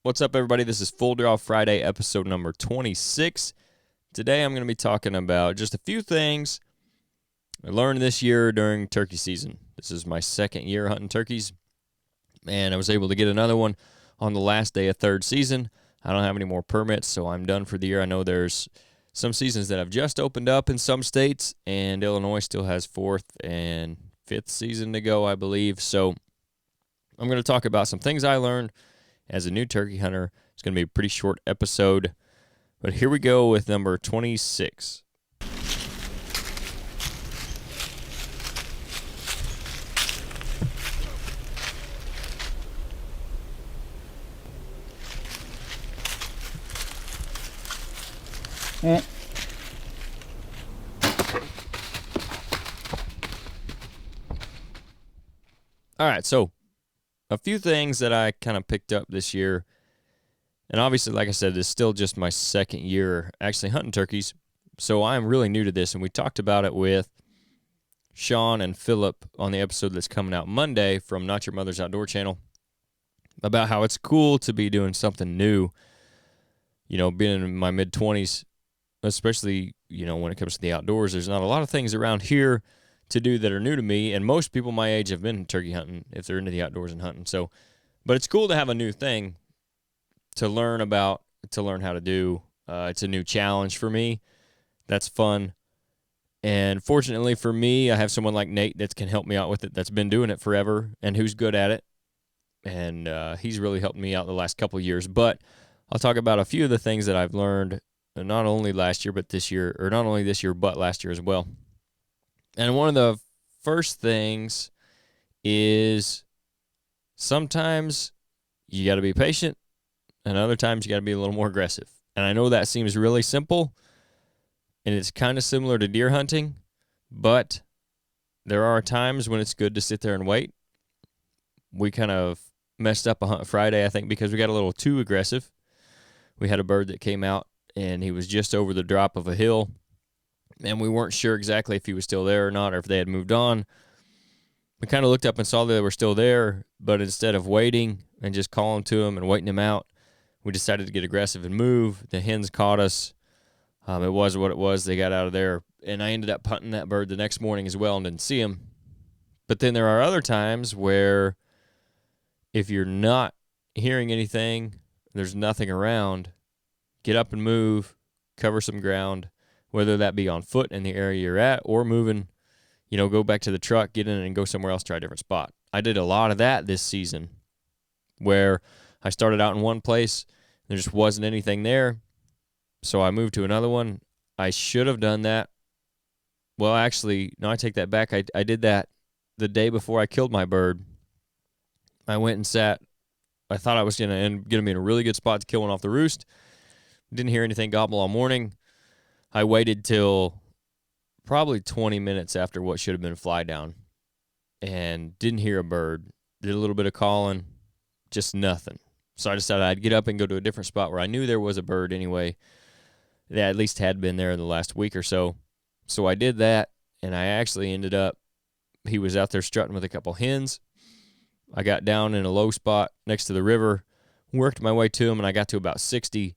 What's up, everybody? This is Full Draw Friday, episode number 26. Today, I'm going to be talking about just a few things I learned this year during turkey season. This is my second year hunting turkeys, and I was able to get another one on the last day of third season. I don't have any more permits, so I'm done for the year. I know there's some seasons that have just opened up in some states, and Illinois still has fourth and fifth season to go, I believe. So I'm going to talk about some things I learned as a new turkey hunter. It's going to be a pretty short episode, but here we go with number 26. All right, so a few things that I kind of picked up this year, and obviously, like I said, this is still just my second year actually hunting turkeys, so I'm really new to this, and we talked about it with Sean and Phillip on the episode that's coming out Monday from Not Your Mother's Outdoor channel about how it's cool to be doing something new, being in my mid-20s, especially, when it comes to the outdoors. There's not a lot of things around here to do that are new to me, and most people my age have been turkey hunting if they're into the outdoors and hunting. So, but it's cool to have a new thing to learn about, to learn how to do. It's a new challenge for me. That's fun. And fortunately for me, I have someone like Nate that can help me out with it, that's been doing it forever and who's good at it. And he's really helped me out the last couple of years. But I'll talk about a few of the things that I've learned, not only last year, but this year, or not only this year, but last year as well. And one of the first things is sometimes you got to be patient, and other times you got to be a little more aggressive. And I know that seems really simple, and it's kind of similar to deer hunting, but there are times when it's good to sit there and wait. We kind of messed up a hunt Friday, I think, because we got a little too aggressive. We had a bird that came out, and he was just over the drop of a hill, and we weren't sure exactly if he was still there or not, or if they had moved on. We kind of looked up and saw that they were still there, but instead of waiting and just calling to him and waiting him out, we decided to get aggressive and move. The hens caught us. It was what it was. They got out of there, and I ended up hunting that bird the next morning as well and didn't see him. But then there are other times where if you're not hearing anything, there's nothing around, get up and move, cover some ground, whether that be on foot in the area you're at or moving, go back to the truck, get in and go somewhere else, try a different spot. I did a lot of that this season where I started out in one place, there just wasn't anything there, so I moved to another one. I should have done that. Well, actually, no, I take that back. I did that the day before I killed my bird. I went and sat. I thought I was going to be in a really good spot to kill one off the roost. Didn't hear anything gobble all morning. I waited till probably 20 minutes after what should have been fly down and didn't hear a bird. Did a little bit of calling, just nothing. So I decided I'd get up and go to a different spot where I knew there was a bird anyway, that at least had been there in the last week or so. So I did that, and I actually ended up, he was out there strutting with a couple hens. I got down in a low spot next to the river, worked my way to him, and I got to about 60.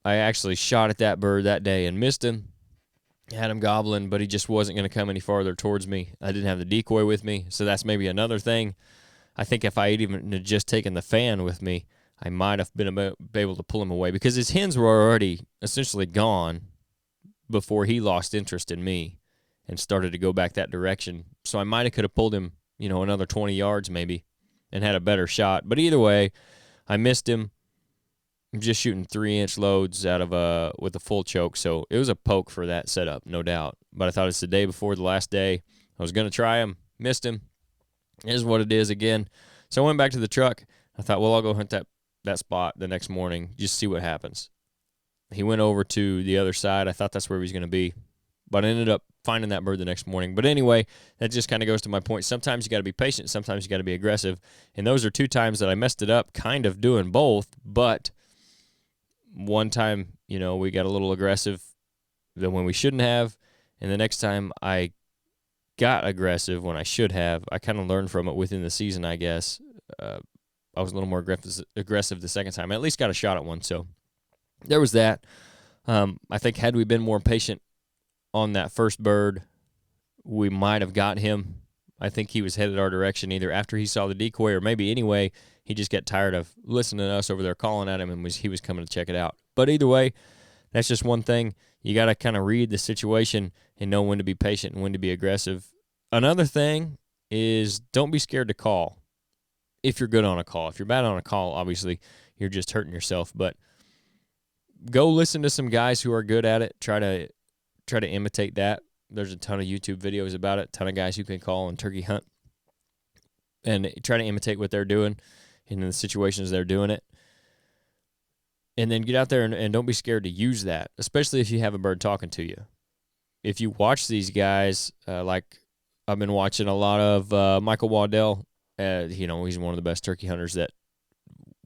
I actually shot at that bird that day and missed him. Had him gobbling, but he just wasn't going to come any farther towards me. I didn't have the decoy with me, so that's maybe another thing. I think if I had even just taken the fan with me, I might have been able to pull him away because his hens were already essentially gone before he lost interest in me and started to go back that direction. So I might have could have pulled him, another 20 yards maybe and had a better shot. But either way, I missed him. I'm just shooting 3-inch loads out of with a full choke, so it was a poke for that setup, no doubt. But I thought it's the day before the last day. I was going to try him, missed him. It is what it is again. So I went back to the truck. I thought, well, I'll go hunt that spot the next morning, just see what happens. He went over to the other side. I thought that's where he was going to be, but I ended up finding that bird the next morning. But anyway, that just kind of goes to my point. Sometimes you got to be patient. Sometimes you got to be aggressive. And those are two times that I messed it up, kind of doing both, but one time, we got a little aggressive than when we shouldn't have, and the next time I got aggressive when I should have. I kind of learned from it within the season, I guess. I was a little more aggressive the second time. I at least got a shot at one. So there was that. I think had we been more patient on that first bird, we might have got him. I think he was headed our direction either after he saw the decoy or maybe anyway, he just got tired of listening to us over there calling at him and he was coming to check it out. But either way, that's just one thing. You got to kind of read the situation and know when to be patient and when to be aggressive. Another thing is don't be scared to call if you're good on a call. If you're bad on a call, obviously, you're just hurting yourself. But go listen to some guys who are good at it. Try to imitate that. There's a ton of YouTube videos about it, a ton of guys who can call and turkey hunt. And try to imitate what they're doing in the situations they're doing it. And then get out there and don't be scared to use that, especially if you have a bird talking to you. If you watch these guys, like I've been watching a lot of Michael Waddell, he's one of the best turkey hunters that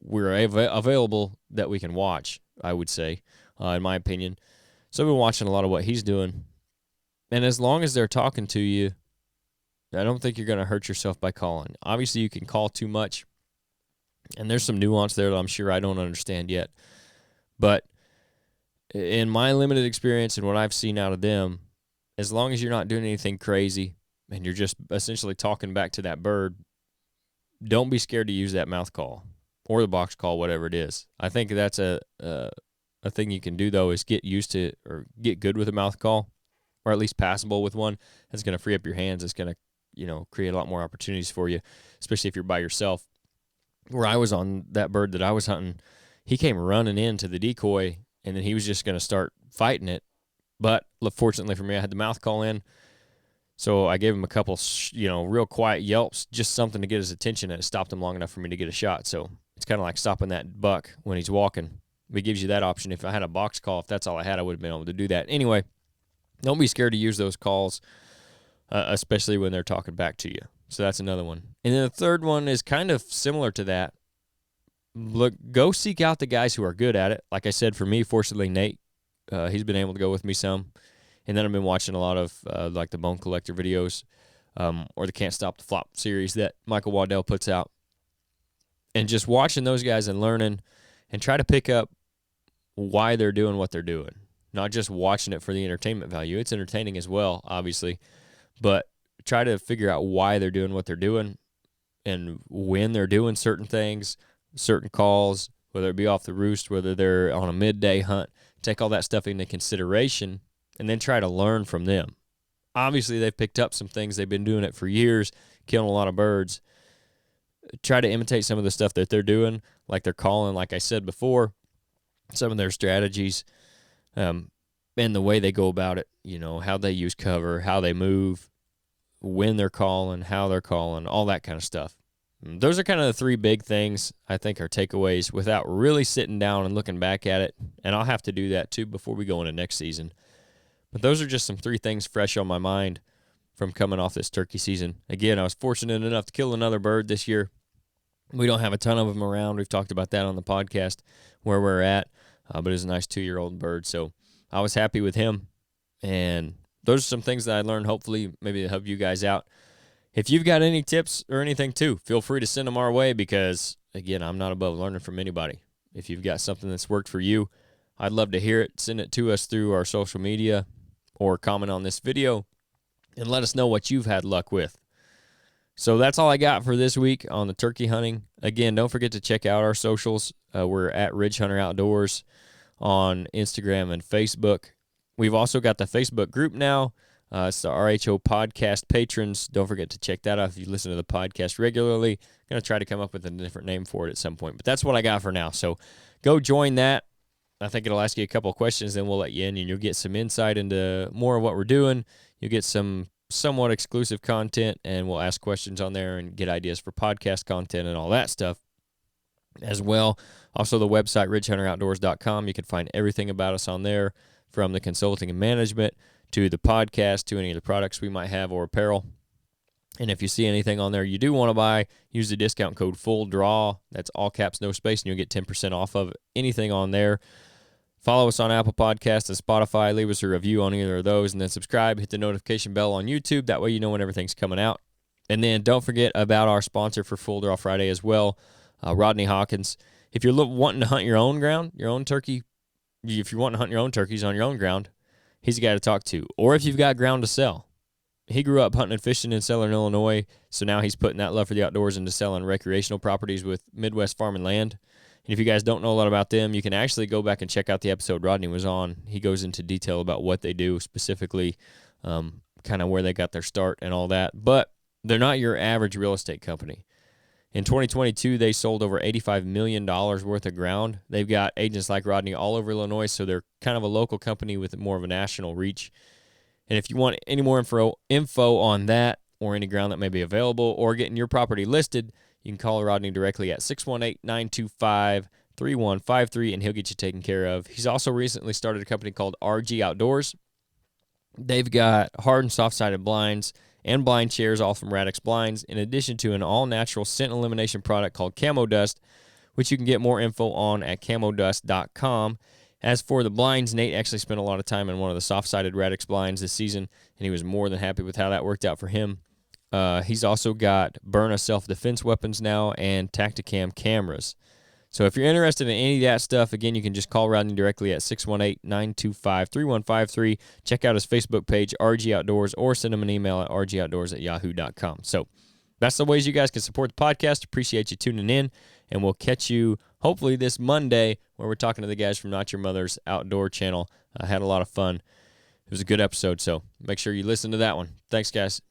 we're available that we can watch, I would say, in my opinion. So I've been watching a lot of what he's doing. And as long as they're talking to you, I don't think you're going to hurt yourself by calling. Obviously, you can call too much, and there's some nuance there that I'm sure I don't understand yet. But in my limited experience and what I've seen out of them, as long as you're not doing anything crazy and you're just essentially talking back to that bird, don't be scared to use that mouth call or the box call, whatever it is. I think that's a thing you can do, though, is get used to or get good with a mouth call, or at least passable with one. That's going to free up your hands. It's going to create a lot more opportunities for you, especially if you're by yourself. Where I was on that bird that I was hunting, he came running into the decoy, and then he was just going to start fighting it. But fortunately for me, I had the mouth call in, so I gave him a couple, real quiet yelps, just something to get his attention, and it stopped him long enough for me to get a shot. So it's kind of like stopping that buck when he's walking. It gives you that option. If I had a box call, if that's all I had, I would have been able to do that. Anyway, don't be scared to use those calls, especially when they're talking back to you. So that's another one. And then the third one is kind of similar to that. Look, go seek out the guys who are good at it. Like I said, for me, fortunately, Nate, he's been able to go with me some. And then I've been watching a lot of like the Bone Collector videos or the Can't Stop the Flop series that Michael Waddell puts out. And just watching those guys and learning and try to pick up why they're doing what they're doing. Not just watching it for the entertainment value. It's entertaining as well, obviously. But try to figure out why they're doing what they're doing and when they're doing certain things, certain calls, whether it be off the roost, whether they're on a midday hunt. Take all that stuff into consideration and then try to learn from them. Obviously, they've picked up some things. They've been doing it for years, killing a lot of birds. Try to imitate some of the stuff that they're doing, like they're calling, like I said before, some of their strategies, and the way they go about it, how they use cover, how they move, when they're calling, how they're calling, all that kind of stuff. Those are kind of the three big things I think are takeaways without really sitting down and looking back at it. And I'll have to do that too before we go into next season. But those are just some three things fresh on my mind from coming off this turkey season. Again, I was fortunate enough to kill another bird this year. We don't have a ton of them around. We've talked about that on the podcast where we're at. But it's a nice 2-year-old bird. So I was happy with him. And those are some things that I learned, hopefully, maybe to help you guys out. If you've got any tips or anything, too, feel free to send them our way because, again, I'm not above learning from anybody. If you've got something that's worked for you, I'd love to hear it. Send it to us through our social media or comment on this video and let us know what you've had luck with. So that's all I got for this week on the turkey hunting. Again, don't forget to check out our socials. We're at Ridgehunteroutdoors on Instagram and Facebook. We've also got the Facebook group now. It's the RHO Podcast Patrons. Don't forget to check that out if you listen to the podcast regularly. I'm going to try to come up with a different name for it at some point. But that's what I got for now. So go join that. I think it'll ask you a couple of questions, then we'll let you in, and you'll get some insight into more of what we're doing. You'll get some somewhat exclusive content, and we'll ask questions on there and get ideas for podcast content and all that stuff as well. Also, the website, ridgehunteroutdoors.com. You can find everything about us on there, from the consulting and management to the podcast to any of the products we might have or apparel. And if you see anything on there you do want to buy, use the discount code FULLDRAW. That's all caps, no space, and you'll get 10% off of anything on there. Follow us on Apple Podcasts and Spotify. Leave us a review on either of those, and then subscribe. Hit the notification bell on YouTube. That way you know when everything's coming out. And then don't forget about our sponsor for Full Draw Friday as well. Rodney Hawkins. If you're wanting to hunt your own ground, your own turkey, if you're wanting to hunt your own turkeys on your own ground, he's a guy to talk to. Or if you've got ground to sell. He grew up hunting and fishing in Southern Illinois, so now he's putting that love for the outdoors into selling recreational properties with Midwest Farm and Land. And if you guys don't know a lot about them, you can actually go back and check out the episode Rodney was on. He goes into detail about what they do, specifically kind of where they got their start and all that. But they're not your average real estate company. In 2022, they sold over $85 million worth of ground. They've got agents like Rodney all over Illinois, so they're kind of a local company with more of a national reach. And if you want any more info on that or any ground that may be available or getting your property listed, you can call Rodney directly at 618-925-3153, and he'll get you taken care of. He's also recently started a company called RG Outdoors. They've got hard and soft-sided blinds and blind chairs, all from Radix Blinds, in addition to an all-natural scent elimination product called Camo Dust, which you can get more info on at camodust.com. As for the blinds, Nate actually spent a lot of time in one of the soft-sided Radix blinds this season, and he was more than happy with how that worked out for him. He's also got Byrna self-defense weapons now and Tacticam cameras. So if you're interested in any of that stuff, again, you can just call Rodney directly at 618-925-3153. Check out his Facebook page, RG Outdoors, or send him an email at rgoutdoors@yahoo.com. So that's the ways you guys can support the podcast. Appreciate you tuning in, and we'll catch you hopefully this Monday where we're talking to the guys from Not Your Mother's Outdoor channel. I had a lot of fun. It was a good episode, so make sure you listen to that one. Thanks, guys.